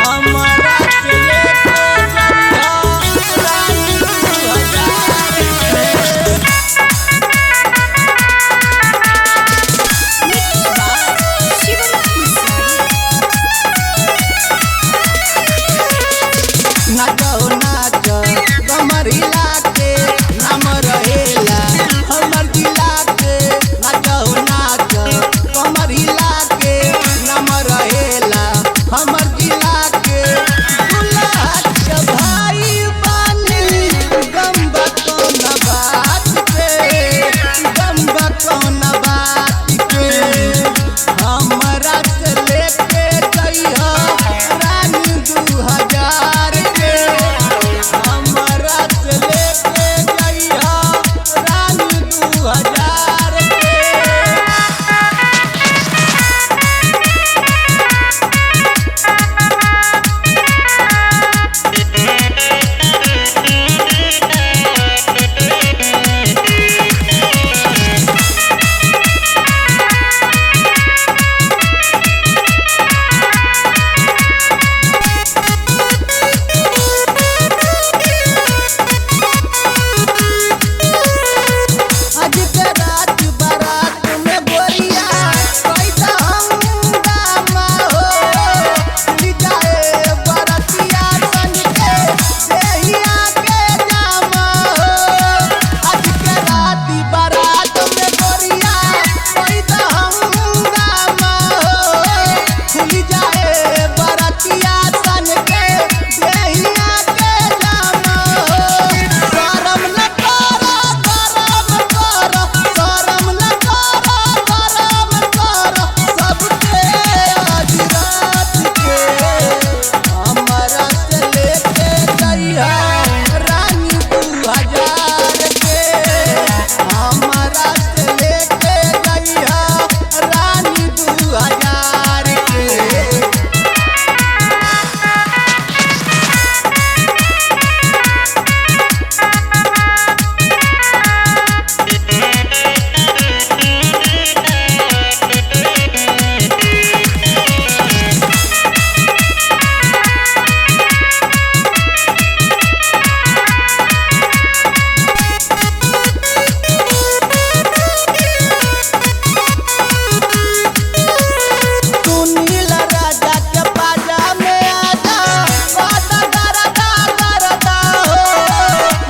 हमरा से लेके जइहा रानी 2000 के। नाचो नाचो कमर हिला के नाम रहेला हमर जिला के। नाचो नाचो कमर हिला के नाम रहेला हमर जिला के। दुल्हा भाई बानी गम्बा कौन बात पे, गम्बा कौन बात पे। हमरा से लेके जइहा रानी 2000 के। हमरा से लेके जइहा रानी 2000 के। आज के रात बारात में गोरिया कैसा हंगामा हो। खुल जाए बरतिया सन के देहिया के जामा हो। आज के रात बारात में गोरिया कैसा हंगामा हो। खुल जाए बरतिया सन के देहिया के जामा हो। शरम न करो शरम न करो सबके आज रात के। हमरा से लेके जइहा रानी 2000 के। हमरा से लेके जइहा रानी 2000 के। तू नीला राजा के बाजा में आजा वादा करता करता हो।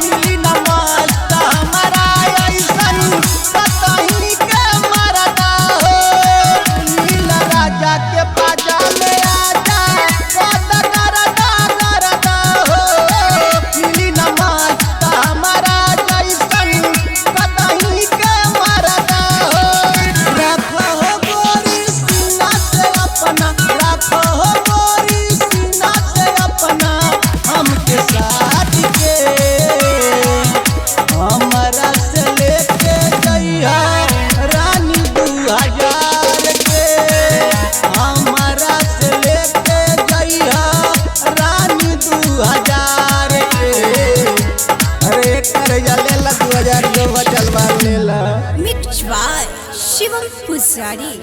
मिली न मस्त हमारा ऐसन कतही के मरदा हो। नीला राजा के बाजा में आजा वादा करता करता हो। मिली न मस्त हमारा ऐसन कतही के मरदा हो। रखो हो गोरी सीना से अपना, रखो हो गोरी सीना से अपना हमके साथ के। हमरा से लेके जइहा रानी 2000 के। हमरा से लेके जइहा रानी 2000 के। अरे करे जा लेला 2000 जो बचल बा लेला। मिक्स बाय शिवम पुजारी।